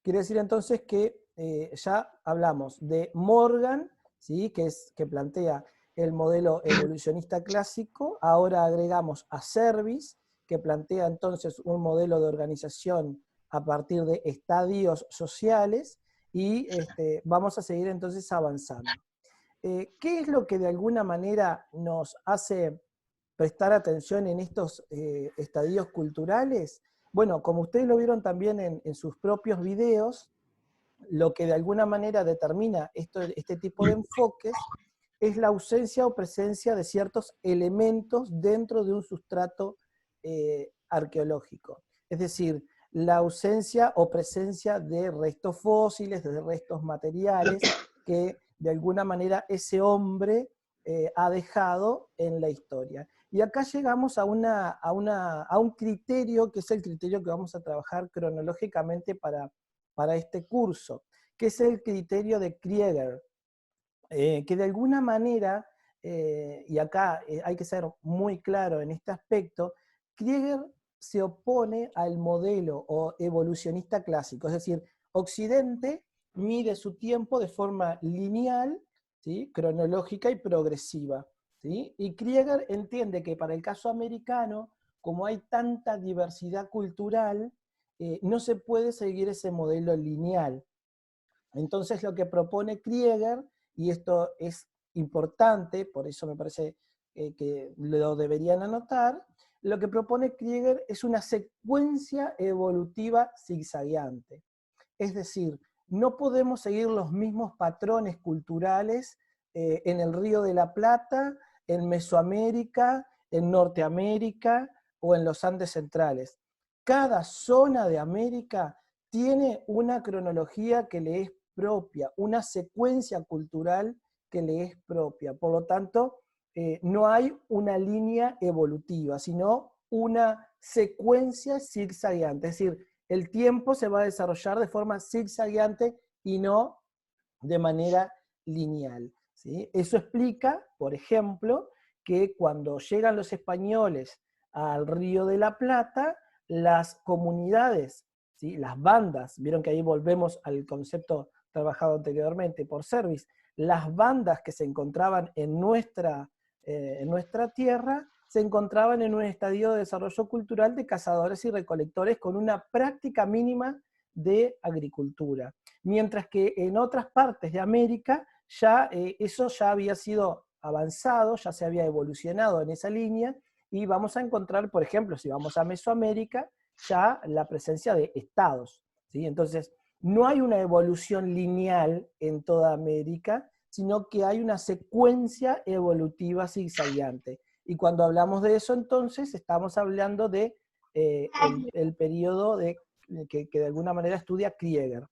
Quiere decir entonces que ya hablamos de Morgan, ¿sí? Que plantea el modelo evolucionista clásico, ahora agregamos a Service, que plantea entonces un modelo de organización a partir de estadios sociales, y vamos a seguir entonces avanzando. ¿Qué es lo que de alguna manera nos hace prestar atención en estos estadios culturales? Bueno, como ustedes lo vieron también en sus propios videos, lo que de alguna manera determina este tipo de enfoques es la ausencia o presencia de ciertos elementos dentro de un sustrato arqueológico. Es decir, la ausencia o presencia de restos fósiles, de restos materiales, que de alguna manera ese hombre ha dejado en la historia. Y acá llegamos a un criterio, que es el criterio que vamos a trabajar cronológicamente para este curso, que es el criterio de Krieger, que de alguna manera, y acá hay que ser muy claro en este aspecto, Krieger se opone al modelo o evolucionista clásico, es decir, Occidente mide su tiempo de forma lineal, ¿sí? Cronológica y progresiva, ¿sí? Y Krieger entiende que para el caso americano, como hay tanta diversidad cultural, no se puede seguir ese modelo lineal. Entonces lo que propone Krieger, y esto es importante, por eso me parece que lo deberían anotar, lo que propone Krieger es una secuencia evolutiva zigzagueante. Es decir, no podemos seguir los mismos patrones culturales en el Río de la Plata, en Mesoamérica, en Norteamérica o en los Andes centrales. Cada zona de América tiene una cronología que le es propia, una secuencia cultural que le es propia. Por lo tanto, no hay una línea evolutiva, sino una secuencia zigzagueante. Es decir, el tiempo se va a desarrollar de forma zigzagueante y no de manera lineal, ¿sí? Eso explica, por ejemplo, que cuando llegan los españoles al Río de la Plata, las comunidades, ¿sí? Las bandas, vieron que ahí volvemos al concepto trabajado anteriormente por Service, las bandas que se encontraban en nuestra tierra se encontraban en un estadio de desarrollo cultural de cazadores y recolectores con una práctica mínima de agricultura. Mientras que en otras partes de América ya eso ya había sido avanzado, ya se había evolucionado en esa línea, y vamos a encontrar, por ejemplo, si vamos a Mesoamérica, ya la presencia de estados, ¿sí? Entonces, no hay una evolución lineal en toda América, sino que hay una secuencia evolutiva zigzagueante. Y cuando hablamos de eso, entonces, estamos hablando de el periodo que de alguna manera estudia Krieger.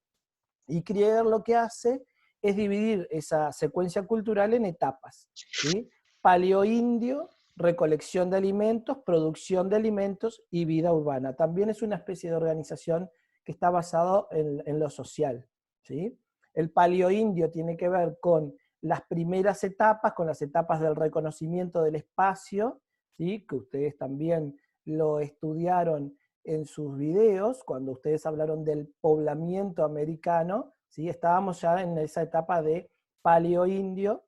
Y Krieger lo que hace es dividir esa secuencia cultural en etapas, ¿sí? Paleoindio, recolección de alimentos, producción de alimentos y vida urbana. También es una especie de organización que está basado en lo social, ¿sí? El paleoindio tiene que ver con las primeras etapas, con las etapas del reconocimiento del espacio, ¿sí? Que ustedes también lo estudiaron en sus videos, cuando ustedes hablaron del poblamiento americano, ¿sí? Estábamos ya en esa etapa de paleoindio,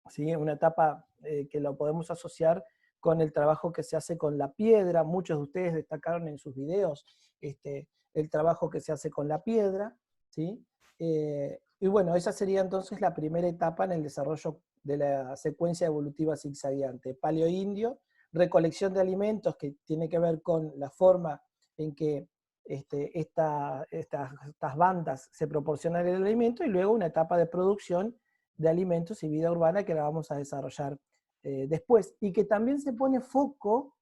¿sí? Una etapa que lo podemos asociar con el trabajo que se hace con la piedra. Muchos de ustedes destacaron en sus videos el trabajo que se hace con la piedra, ¿sí? Y bueno, esa sería entonces la primera etapa en el desarrollo de la secuencia evolutiva zigzagueante. Paleoindio, recolección de alimentos, que tiene que ver con la forma en que estas bandas se proporcionan el alimento, y luego una etapa de producción de alimentos y vida urbana que la vamos a desarrollar después. Y que también se pone foco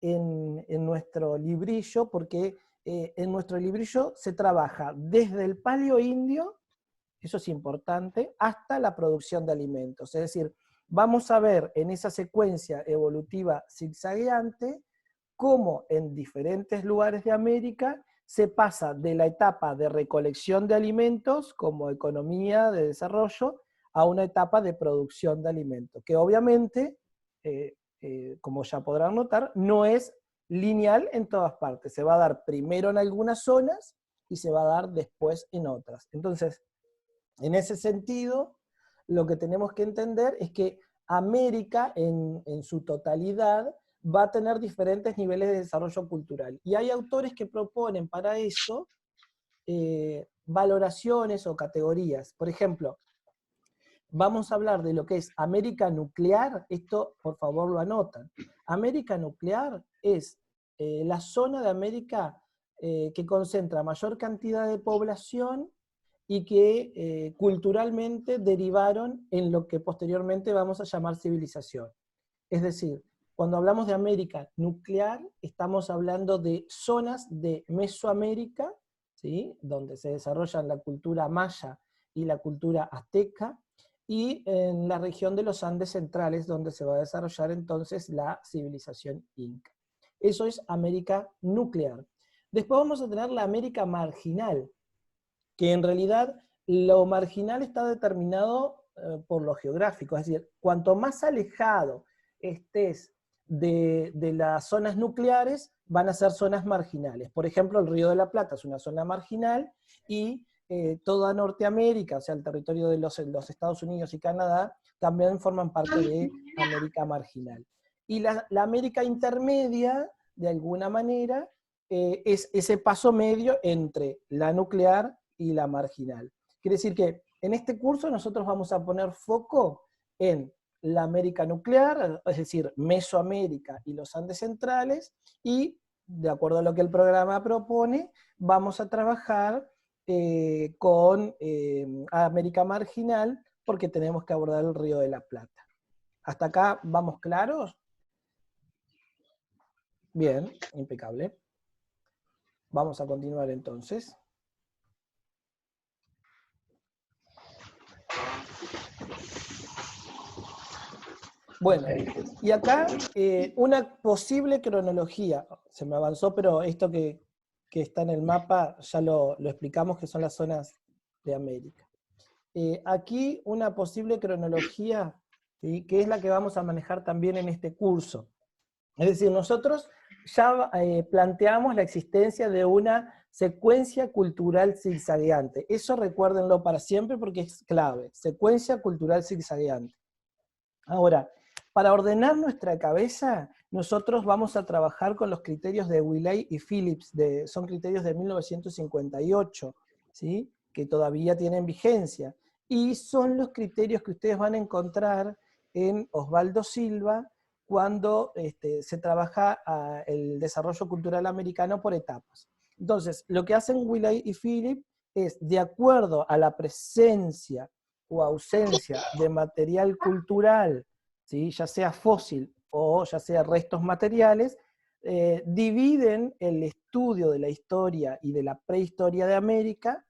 en nuestro librillo, porque en nuestro librillo se trabaja desde el paleoindio, eso es importante, hasta la producción de alimentos. Es decir, vamos a ver en esa secuencia evolutiva zigzagueante cómo en diferentes lugares de América se pasa de la etapa de recolección de alimentos como economía de desarrollo a una etapa de producción de alimentos, que obviamente, como ya podrán notar, no es lineal en todas partes. Se va a dar primero en algunas zonas y se va a dar después en otras. Entonces, en ese sentido, lo que tenemos que entender es que América en su totalidad va a tener diferentes niveles de desarrollo cultural. Y hay autores que proponen para eso valoraciones o categorías. Por ejemplo, vamos a hablar de lo que es América nuclear, esto por favor lo anotan. América nuclear es la zona de América que concentra mayor cantidad de población y que culturalmente derivaron en lo que posteriormente vamos a llamar civilización. Es decir, cuando hablamos de América nuclear, estamos hablando de zonas de Mesoamérica, ¿sí?, donde se desarrollan la cultura maya y la cultura azteca, y en la región de los Andes centrales, donde se va a desarrollar entonces la civilización inca. Eso es América nuclear. Después vamos a tener la América marginal, que en realidad lo marginal está determinado por lo geográfico, es decir, cuanto más alejado estés de las zonas nucleares, van a ser zonas marginales. Por ejemplo, el Río de la Plata es una zona marginal y toda Norteamérica, o sea, el territorio de los Estados Unidos y Canadá, también forman parte de América marginal. Y la América intermedia, de alguna manera, es ese paso medio entre la nuclear y la marginal. Quiere decir que en este curso nosotros vamos a poner foco en la América nuclear, es decir, Mesoamérica y los Andes centrales, y de acuerdo a lo que el programa propone, vamos a trabajar con América marginal, porque tenemos que abordar el Río de la Plata. ¿Hasta acá vamos claros? Bien, impecable. Vamos a continuar entonces. Bueno, y acá una posible cronología, se me avanzó, pero esto que está en el mapa ya lo explicamos, que son las zonas de América. Aquí una posible cronología, ¿sí?, que es la que vamos a manejar también en este curso. Es decir, nosotros ya planteamos la existencia de una secuencia cultural zigzagueante. Eso recuérdenlo para siempre porque es clave, secuencia cultural zigzagueante. Ahora, para ordenar nuestra cabeza, nosotros vamos a trabajar con los criterios de Wiley y Phillips, son criterios de 1958, ¿sí?, que todavía tienen vigencia, y son los criterios que ustedes van a encontrar en Osvaldo Silva cuando se trabaja el desarrollo cultural americano por etapas. Entonces, lo que hacen Wiley y Phillips es, de acuerdo a la presencia o ausencia de material cultural, ¿sí?, ya sea fósil o ya sea restos materiales, dividen el estudio de la historia y de la prehistoria de América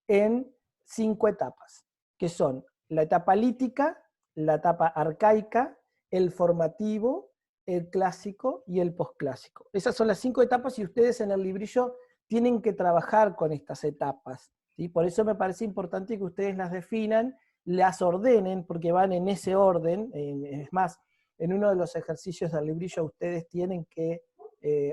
en 5 etapas, que son la etapa lítica, la etapa arcaica, el formativo, el clásico y el posclásico. Esas son las 5 etapas y ustedes en el librillo tienen que trabajar con estas etapas, ¿sí? Por eso me parece importante que ustedes las definan, las ordenen, porque van en ese orden. Es más, en uno de los ejercicios del librillo ustedes tienen que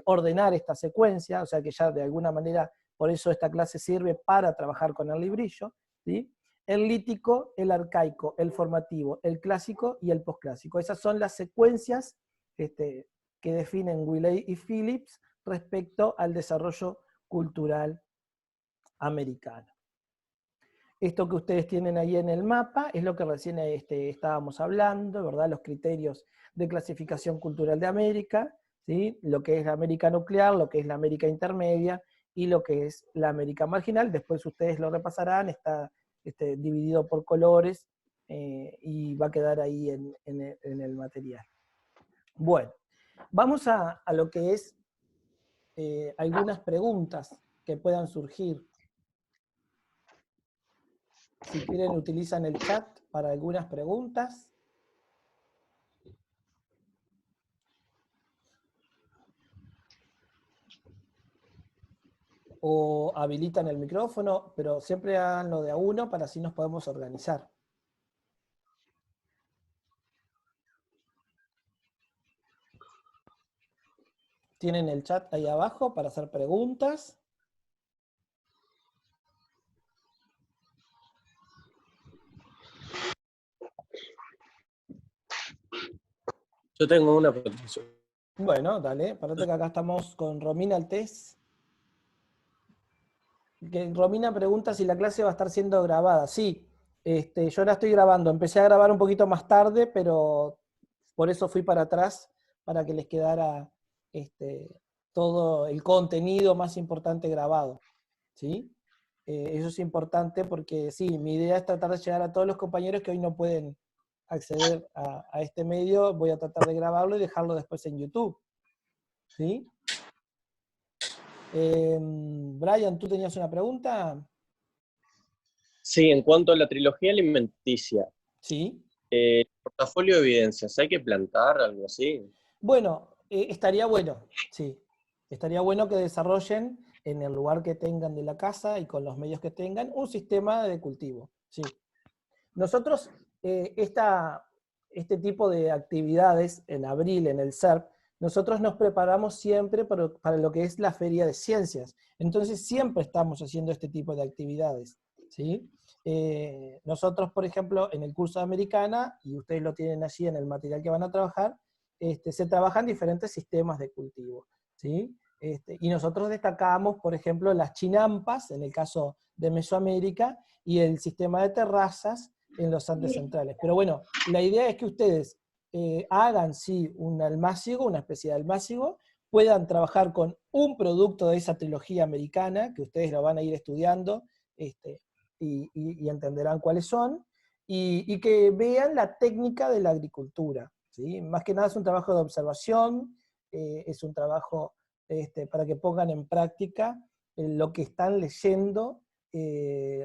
ordenar esta secuencia, o sea que ya de alguna manera, por eso esta clase sirve para trabajar con el librillo, ¿sí? El lítico, el arcaico, el formativo, el clásico y el posclásico. Esas son las secuencias que definen Wiley y Phillips respecto al desarrollo cultural americano. Esto que ustedes tienen ahí en el mapa es lo que recién estábamos hablando, ¿verdad? Los criterios de clasificación cultural de América, ¿sí?, lo que es la América nuclear, lo que es la América intermedia y lo que es la América marginal. Después ustedes lo repasarán, está dividido por colores y va a quedar ahí en el material. Bueno, vamos a lo que es algunas preguntas que puedan surgir. Si quieren, utilizan el chat para algunas preguntas. O habilitan el micrófono, pero siempre háganlo de a uno para así nos podemos organizar. Tienen el chat ahí abajo para hacer preguntas. Yo tengo una petición. Bueno, dale, parate que acá estamos con Romina Altés. Que Romina pregunta si la clase va a estar siendo grabada. Sí, yo la estoy grabando. Empecé a grabar un poquito más tarde, pero por eso fui para atrás, para que les quedara todo el contenido más importante grabado. ¿Sí? Eso es importante porque sí, mi idea es tratar de llegar a todos los compañeros que hoy no pueden acceder a este medio. Voy a tratar de grabarlo y dejarlo después en YouTube. ¿Sí? Brian, ¿tú tenías una pregunta? Sí, en cuanto a la trilogía alimenticia, Sí. portafolio de evidencias, ¿hay que plantar algo así? Bueno, estaría bueno, sí. Estaría bueno que desarrollen en el lugar que tengan de la casa y con los medios que tengan un sistema de cultivo, sí. Nosotros, este tipo de actividades en abril en el SERP, nosotros nos preparamos siempre para lo que es la Feria de Ciencias. Entonces siempre estamos haciendo este tipo de actividades, ¿sí? Nosotros, por ejemplo, en el curso de Americana, y ustedes lo tienen allí en el material que van a trabajar, se trabajan diferentes sistemas de cultivo, ¿sí? Y nosotros destacamos, por ejemplo, las chinampas, en el caso de Mesoamérica, y el sistema de terrazas en los Andes centrales. Pero bueno, la idea es que ustedes hagan, sí, un almácigo, una especie de almácigo, puedan trabajar con un producto de esa trilogía americana, que ustedes lo van a ir estudiando y entenderán cuáles son, y que vean la técnica de la agricultura. ¿Sí? Más que nada es un trabajo de observación, es un trabajo para que pongan en práctica lo que están leyendo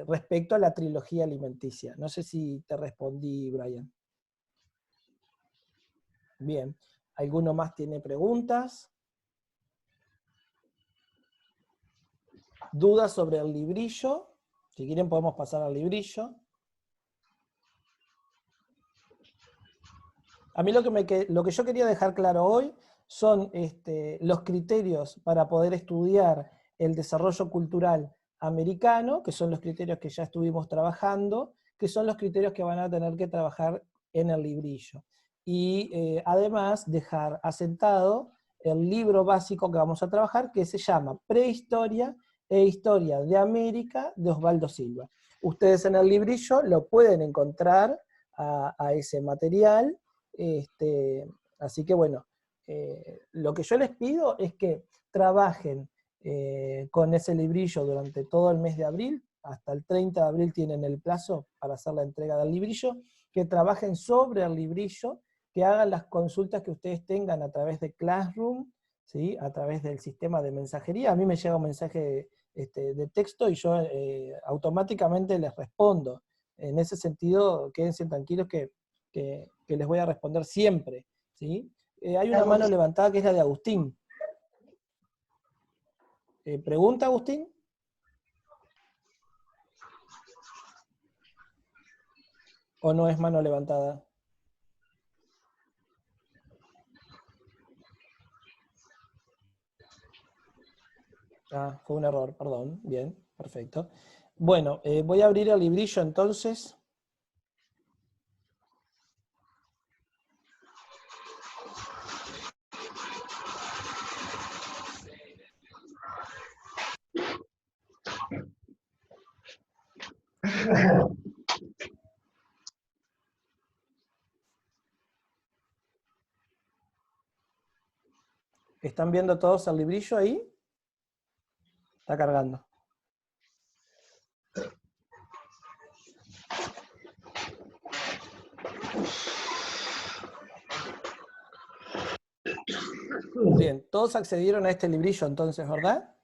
respecto a la trilogía alimenticia. No sé si te respondí, Brian. Bien. ¿Alguno más tiene preguntas? ¿Dudas sobre el librillo? Si quieren podemos pasar al librillo. A mí lo que yo quería dejar claro hoy son los criterios para poder estudiar el desarrollo cultural americano, que son los criterios que ya estuvimos trabajando, que son los criterios que van a tener que trabajar en el librillo. Y además dejar asentado el libro básico que vamos a trabajar, que se llama Prehistoria e Historia de América, de Osvaldo Silva. Ustedes en el librillo lo pueden encontrar a ese material. Así que bueno, lo que yo les pido es que trabajen con ese librillo durante todo el mes de abril, hasta el 30 de abril tienen el plazo para hacer la entrega del librillo, que trabajen sobre el librillo, que hagan las consultas que ustedes tengan a través de Classroom, ¿sí? A través del sistema de mensajería. A mí me llega un mensaje de texto y yo automáticamente les respondo. En ese sentido, quédense tranquilos que les voy a responder siempre, ¿sí? Hay una mano levantada que es la de Agustín. ¿Pregunta, Agustín? ¿O no es mano levantada? Ah, fue un error, perdón. Bien, perfecto. Bueno, voy a abrir el librillo entonces. ¿Están viendo todos el librillo ahí? Está cargando. Bien, todos accedieron a este librillo entonces, ¿verdad?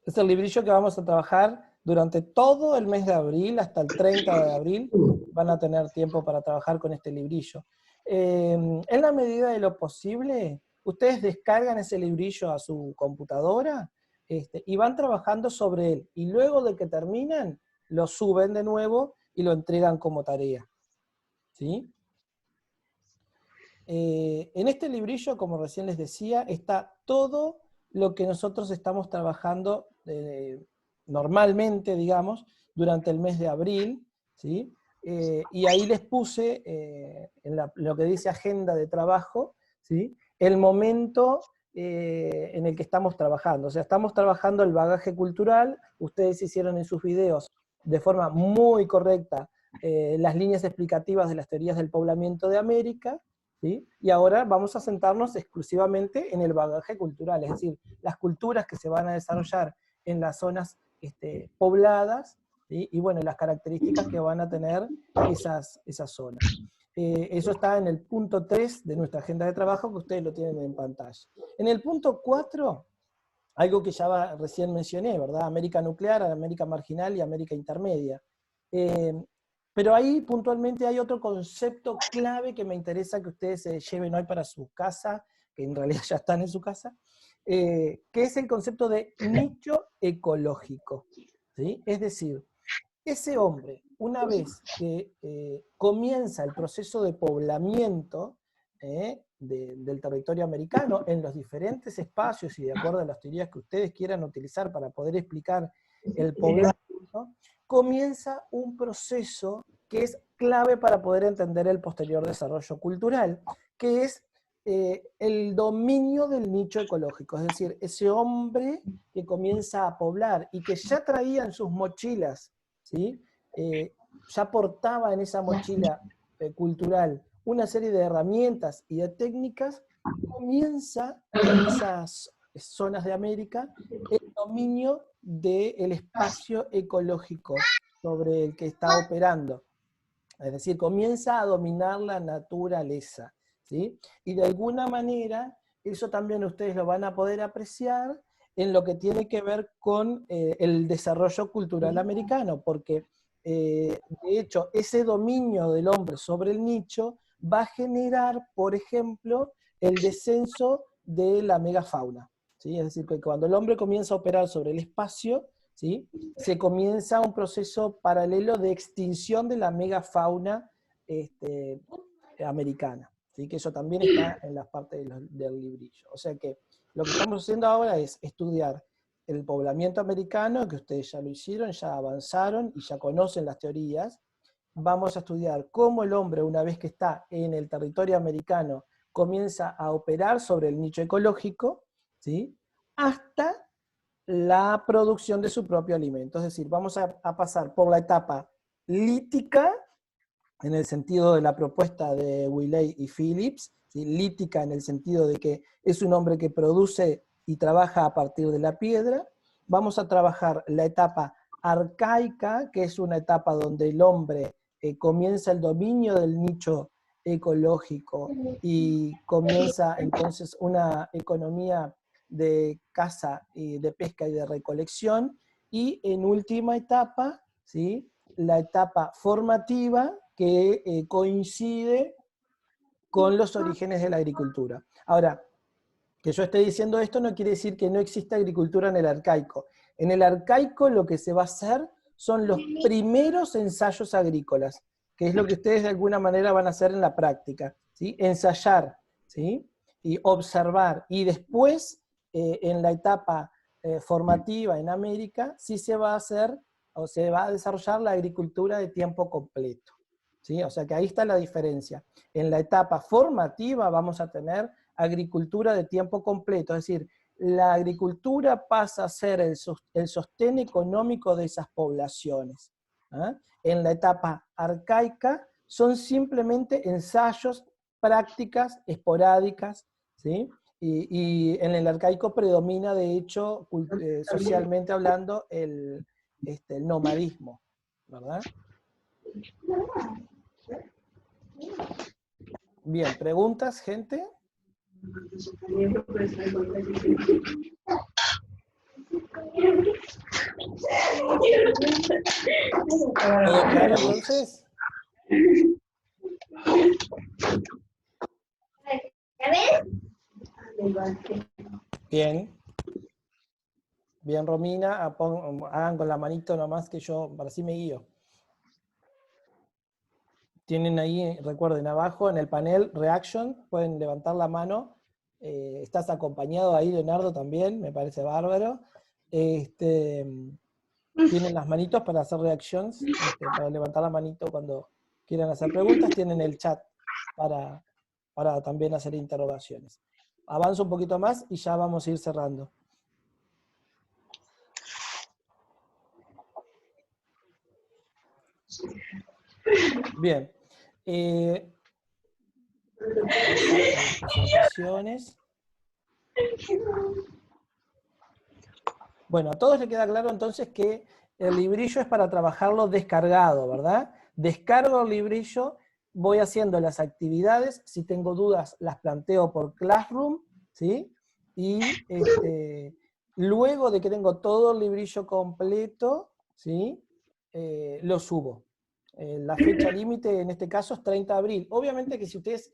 Es el librillo que vamos a trabajar durante todo el mes de abril, hasta el 30 de abril, van a tener tiempo para trabajar con este librillo. En la medida de lo posible, ustedes descargan ese librillo a su computadora y van trabajando sobre él. Y luego de que terminan, lo suben de nuevo y lo entregan como tarea. ¿Sí? En este librillo, como recién les decía, está todo lo que nosotros estamos trabajando normalmente, digamos, durante el mes de abril, ¿sí? Y ahí les puse, en lo que dice agenda de trabajo, ¿sí? El momento en el que estamos trabajando. O sea, estamos trabajando el bagaje cultural, ustedes hicieron en sus videos de forma muy correcta las líneas explicativas de las teorías del poblamiento de América, ¿sí? Y ahora vamos a centrarnos exclusivamente en el bagaje cultural, es decir, las culturas que se van a desarrollar en las zonas pobladas, ¿sí? Y bueno, las características que van a tener esas zonas. Eso está en el punto 3 de nuestra agenda de trabajo, que ustedes lo tienen en pantalla. En el punto 4, algo que ya recién mencioné, ¿verdad? América nuclear, América marginal y América intermedia. Pero ahí puntualmente hay otro concepto clave que me interesa que ustedes se lleven hoy para su casa, que en realidad ya están en su casa, que es el concepto de nicho ecológico, ¿sí? Es decir, ese hombre, una vez que comienza el proceso de poblamiento del territorio americano en los diferentes espacios y de acuerdo a las teorías que ustedes quieran utilizar para poder explicar el poblamiento, comienza un proceso que es clave para poder entender el posterior desarrollo cultural, que es el dominio del nicho ecológico, es decir, ese hombre que comienza a poblar y que ya traía en sus mochilas, ¿sí? Ya portaba en esa mochila cultural una serie de herramientas y de técnicas, comienza en esas zonas de América el dominio del espacio ecológico sobre el que está operando. Es decir, comienza a dominar la naturaleza, ¿sí? Y de alguna manera, eso también ustedes lo van a poder apreciar en lo que tiene que ver con el desarrollo cultural americano, porque de hecho ese dominio del hombre sobre el nicho va a generar, por ejemplo, el descenso de la megafauna, ¿sí? Es decir, que cuando el hombre comienza a operar sobre el espacio, ¿sí? Se comienza un proceso paralelo de extinción de la megafauna americana, ¿sí? Que eso también está en las partes del librillo. O sea que lo que estamos haciendo ahora es estudiar el poblamiento americano, que ustedes ya lo hicieron, ya avanzaron y ya conocen las teorías. Vamos a estudiar cómo el hombre, una vez que está en el territorio americano, comienza a operar sobre el nicho ecológico, ¿sí? Hasta la producción de su propio alimento. Es decir, vamos a pasar por la etapa lítica, en el sentido de la propuesta de Wiley y Phillips, ¿sí? Lítica en el sentido de que es un hombre que produce y trabaja a partir de la piedra. Vamos a trabajar la etapa arcaica, que es una etapa donde el hombre comienza el dominio del nicho ecológico y comienza entonces una economía de caza, y de pesca y de recolección, y en última etapa, ¿sí? La etapa formativa que coincide con los orígenes de la agricultura. Ahora, que yo esté diciendo esto no quiere decir que no exista agricultura en el arcaico. En el arcaico lo que se va a hacer son los primeros ensayos agrícolas, que es lo que ustedes de alguna manera van a hacer en la práctica, ¿sí? Ensayar, ¿sí? Y observar, y después en la etapa formativa en América, sí se va a hacer o se va a desarrollar la agricultura de tiempo completo, ¿sí? O sea que ahí está la diferencia. En la etapa formativa vamos a tener agricultura de tiempo completo, es decir, la agricultura pasa a ser el sostén económico de esas poblaciones. ¿Ah? En la etapa arcaica son simplemente ensayos, prácticas esporádicas, ¿sí? Y en el arcaico predomina, de hecho, socialmente hablando, el nomadismo, ¿verdad? Bien, ¿preguntas, gente? ¿Todo claro entonces? Bien. Bien, Romina, hagan con la manito nomás que yo, para así me guío. Tienen ahí, recuerden, abajo en el panel Reaction, pueden levantar la mano. Estás acompañado ahí, Leonardo, también, me parece bárbaro. Tienen las manitos para hacer reactions, para levantar la manito cuando quieran hacer preguntas. Tienen el chat para para también hacer interrogaciones. Avanzo un poquito más y ya vamos a ir cerrando. Bien. Presentaciones. Bueno, a todos les queda claro entonces que el librillo es para trabajarlo descargado, ¿verdad? Descargo el librillo, voy haciendo las actividades, si tengo dudas las planteo por Classroom, ¿sí? Y luego de que tengo todo el librillo completo, ¿sí? Lo subo. La fecha límite en este caso es 30 de abril. Obviamente que si ustedes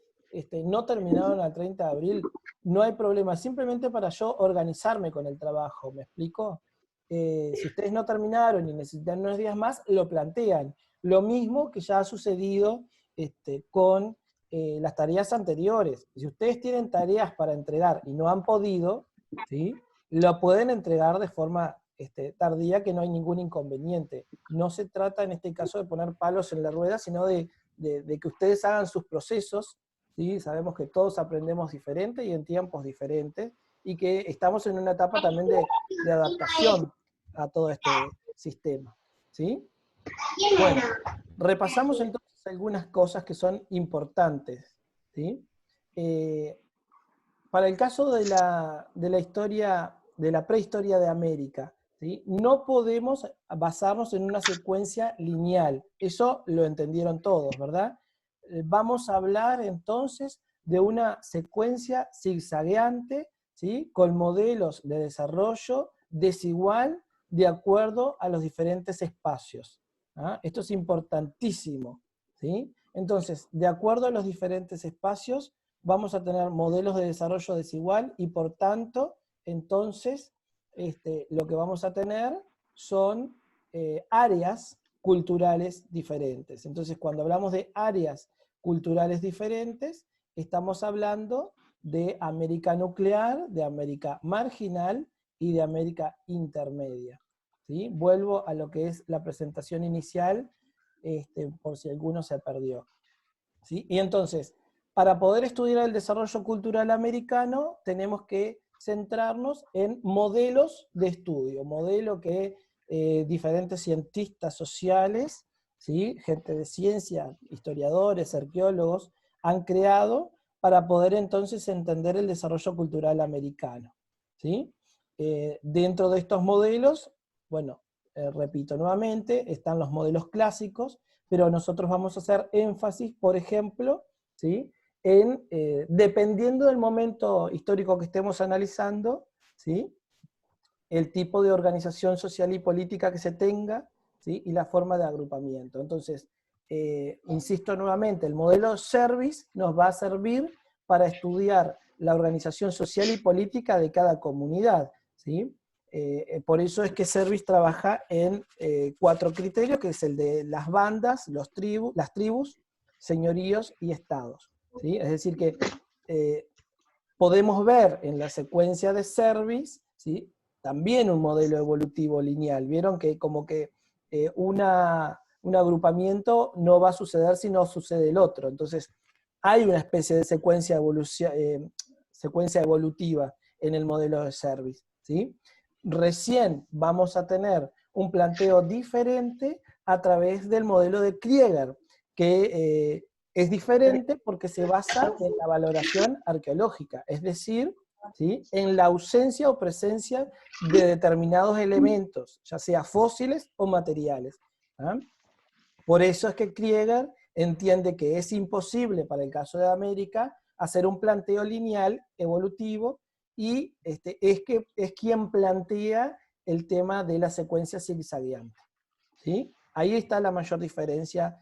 no terminaron al 30 de abril, no hay problema, simplemente para yo organizarme con el trabajo, ¿me explico? Si ustedes no terminaron y necesitan unos días más, lo plantean. Lo mismo que ya ha sucedido con las tareas anteriores. Si ustedes tienen tareas para entregar y no han podido, ¿sí? Lo pueden entregar de forma tardía, que no hay ningún inconveniente. No se trata en este caso de poner palos en la rueda, sino de que ustedes hagan sus procesos. ¿Sí? Sabemos que todos aprendemos diferente y en tiempos diferentes, y que estamos en una etapa también de adaptación a todo este sistema. ¿Sí? Bueno, repasamos entonces algunas cosas que son importantes. ¿Sí? Para el caso de la historia, de la prehistoria de América, ¿sí? No podemos basarnos en una secuencia lineal. Eso lo entendieron todos, ¿verdad? Vamos a hablar entonces de una secuencia zigzagueante, ¿sí? Con modelos de desarrollo desigual de acuerdo a los diferentes espacios. ¿Ah? Esto es importantísimo, ¿sí? Entonces, de acuerdo a los diferentes espacios, vamos a tener modelos de desarrollo desigual y por tanto, entonces, lo que vamos a tener son áreas culturales diferentes. Entonces, cuando hablamos de áreas culturales diferentes, estamos hablando de América nuclear, de América marginal y de América intermedia. ¿Sí? Vuelvo a lo que es la presentación inicial, por si alguno se perdió. ¿Sí? Y entonces, para poder estudiar el desarrollo cultural americano, tenemos que centrarnos en modelos de estudio, modelo que diferentes cientistas sociales, ¿sí? Gente de ciencia, historiadores, arqueólogos, han creado para poder entonces entender el desarrollo cultural americano. ¿Sí? Dentro de estos modelos, bueno, repito nuevamente, están los modelos clásicos, pero nosotros vamos a hacer énfasis, por ejemplo, ¿sí? En, dependiendo del momento histórico que estemos analizando, ¿sí? El tipo de organización social y política que se tenga, ¿sí? Y la forma de agrupamiento. Entonces, insisto nuevamente, el modelo Service nos va a servir para estudiar la organización social y política de cada comunidad, ¿sí? Por eso es que Service trabaja en 4 criterios, que es el de las bandas, las tribus, señoríos y estados. ¿Sí? Es decir que podemos ver en la secuencia de Service, ¿sí? También un modelo evolutivo lineal. Vieron que como que un agrupamiento no va a suceder si no sucede el otro. Entonces hay una especie de secuencia evolutiva en el modelo de Service. ¿Sí? Recién vamos a tener un planteo diferente a través del modelo de Krieger, que es diferente porque se basa en la valoración arqueológica, es decir, ¿sí? En la ausencia o presencia de determinados elementos, ya sea fósiles o materiales. ¿Ah? Por eso es que Krieger entiende que es imposible para el caso de América hacer un planteo lineal evolutivo, y es quien plantea el tema de la secuencia zigzagueante. ¿Sí? Ahí está la mayor diferencia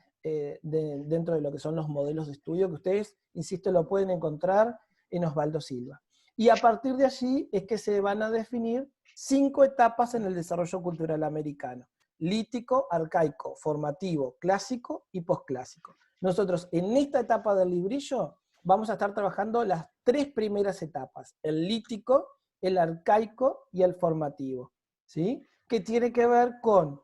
dentro de lo que son los modelos de estudio, que ustedes, insisto, lo pueden encontrar en Osvaldo Silva. Y a partir de allí es que se van a definir 5 etapas en el desarrollo cultural americano: lítico, arcaico, formativo, clásico y posclásico. Nosotros en esta etapa del librillo vamos a estar trabajando las 3 primeras etapas: el lítico, el arcaico y el formativo. ¿Sí? Que tiene que ver con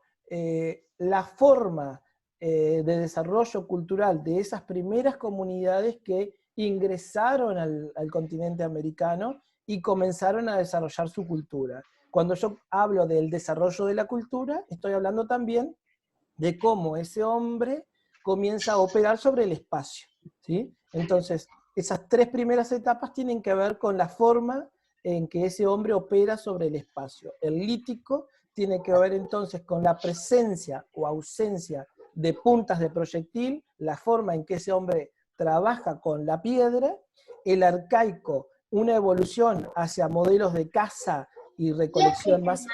la forma de desarrollo cultural de esas primeras comunidades que ingresaron al continente americano y comenzaron a desarrollar su cultura. Cuando yo hablo del desarrollo de la cultura, estoy hablando también de cómo ese hombre comienza a operar sobre el espacio, ¿sí? Entonces, esas 3 primeras etapas tienen que ver con la forma en que ese hombre opera sobre el espacio. El lítico tiene que ver entonces con la presencia o ausencia de puntas de proyectil, la forma en que ese hombre trabaja con la piedra. El arcaico, una evolución hacia modelos de caza y recolección más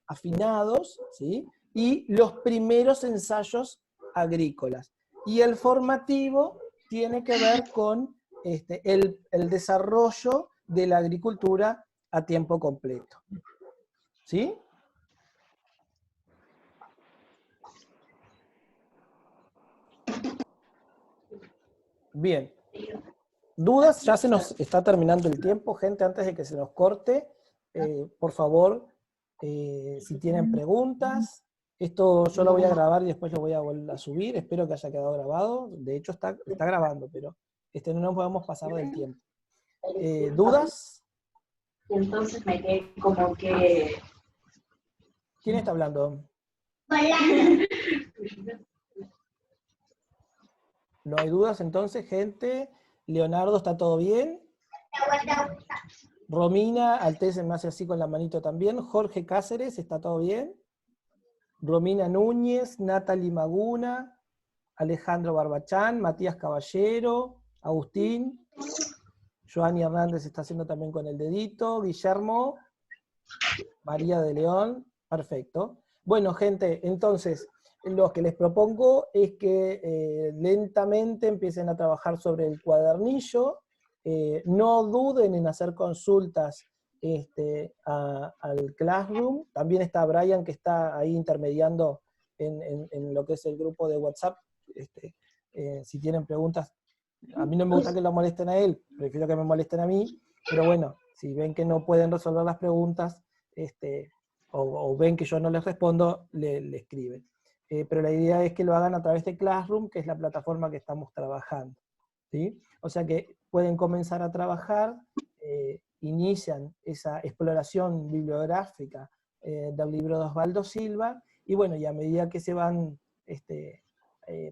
afinados, ¿sí? Y los primeros ensayos agrícolas. Y el formativo tiene que ver con el desarrollo de la agricultura a tiempo completo. ¿Sí? Bien. ¿Dudas? Ya se nos está terminando el tiempo, gente, antes de que se nos corte. Por favor, si tienen preguntas, esto yo lo voy a grabar y después lo voy a subir, espero que haya quedado grabado, de hecho está grabando, pero no nos podemos pasar del tiempo. ¿Dudas? Y entonces me quedé como que... ¿Quién está hablando? No hay dudas entonces, gente. Leonardo, ¿está todo bien? Romina, Altese me hace así con la manito también. Jorge Cáceres, ¿está todo bien? Romina Núñez, Natalie Maguna, Alejandro Barbachán, Matías Caballero, Agustín, Joanny Hernández está haciendo también con el dedito, Guillermo, María de León, perfecto. Bueno, gente, entonces, lo que les propongo es que lentamente empiecen a trabajar sobre el cuadernillo, no duden en hacer consultas al Classroom. También está Brian, que está ahí intermediando en lo que es el grupo de WhatsApp. Si tienen preguntas, a mí no me gusta que lo molesten a él, prefiero que me molesten a mí, pero bueno, si ven que no pueden resolver las preguntas, o ven que yo no les respondo, le escriben. Pero la idea es que lo hagan a través de Classroom, que es la plataforma que estamos trabajando, ¿sí? O sea que pueden comenzar a trabajar, inician esa exploración bibliográfica del libro de Osvaldo Silva, y bueno, y a medida que se van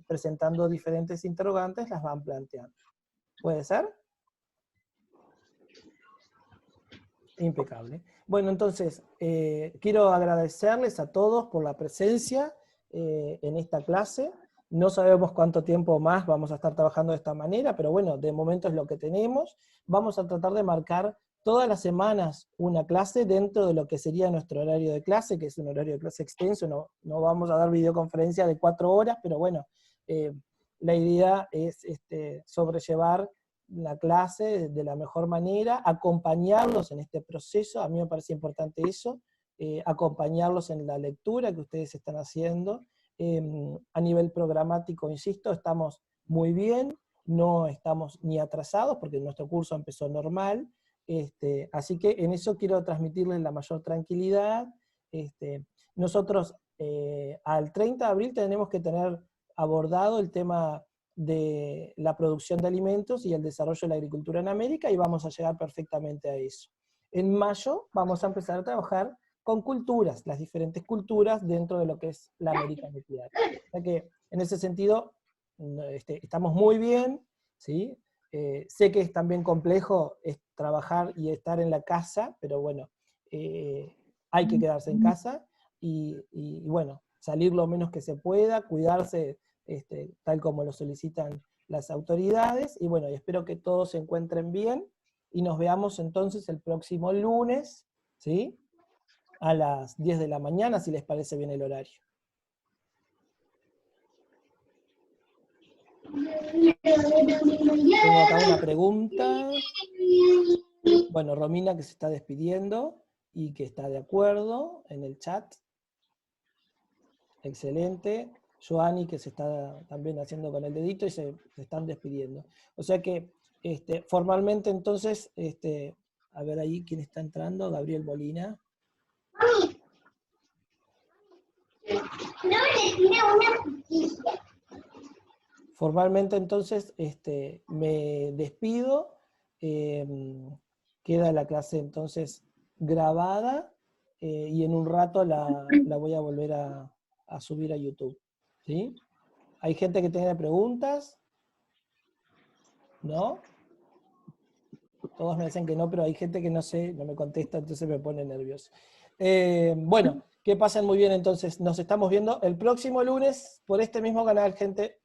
presentando diferentes interrogantes, las van planteando. ¿Puede ser? Impecable. Bueno, entonces, quiero agradecerles a todos por la presencia en esta clase. No sabemos cuánto tiempo más vamos a estar trabajando de esta manera, pero bueno, de momento es lo que tenemos. Vamos a tratar de marcar todas las semanas una clase dentro de lo que sería nuestro horario de clase, que es un horario de clase extenso. No vamos a dar videoconferencia de 4 horas, pero bueno, la idea es sobrellevar la clase de la mejor manera, acompañarlos en este proceso. A mí me parece importante eso, acompañarlos en la lectura que ustedes están haciendo. A nivel programático, insisto, estamos muy bien, no estamos ni atrasados, porque nuestro curso empezó normal, así que en eso quiero transmitirles la mayor tranquilidad. Nosotros al 30 de abril tenemos que tener abordado el tema de la producción de alimentos y el desarrollo de la agricultura en América, y vamos a llegar perfectamente a eso. En mayo vamos a empezar a trabajar con culturas, las diferentes culturas dentro de lo que es la América nuclear. O sea que en ese sentido estamos muy bien, ¿sí? Sé que es también complejo trabajar y estar en la casa, pero bueno, hay que quedarse en casa y bueno, salir lo menos que se pueda, cuidarse tal como lo solicitan las autoridades, y bueno, y espero que todos se encuentren bien, y nos veamos entonces el próximo lunes, ¿sí? A las 10 de la mañana, si les parece bien el horario. Tengo acá una pregunta. Bueno, Romina, que se está despidiendo y que está de acuerdo en el chat. Excelente. Joanny, que se está también haciendo con el dedito, y se están despidiendo. O sea que formalmente entonces, a ver ahí quién está entrando, Gabriel Molina. Formalmente entonces me despido. Queda la clase entonces grabada y en un rato la voy a volver a subir a YouTube. ¿Sí? ¿Hay gente que tenga preguntas? ¿No? Todos me dicen que no, pero hay gente que no sé, no me contesta, entonces me pone nervioso. Bueno, que pasen muy bien entonces. Nos estamos viendo el próximo lunes por este mismo canal, gente.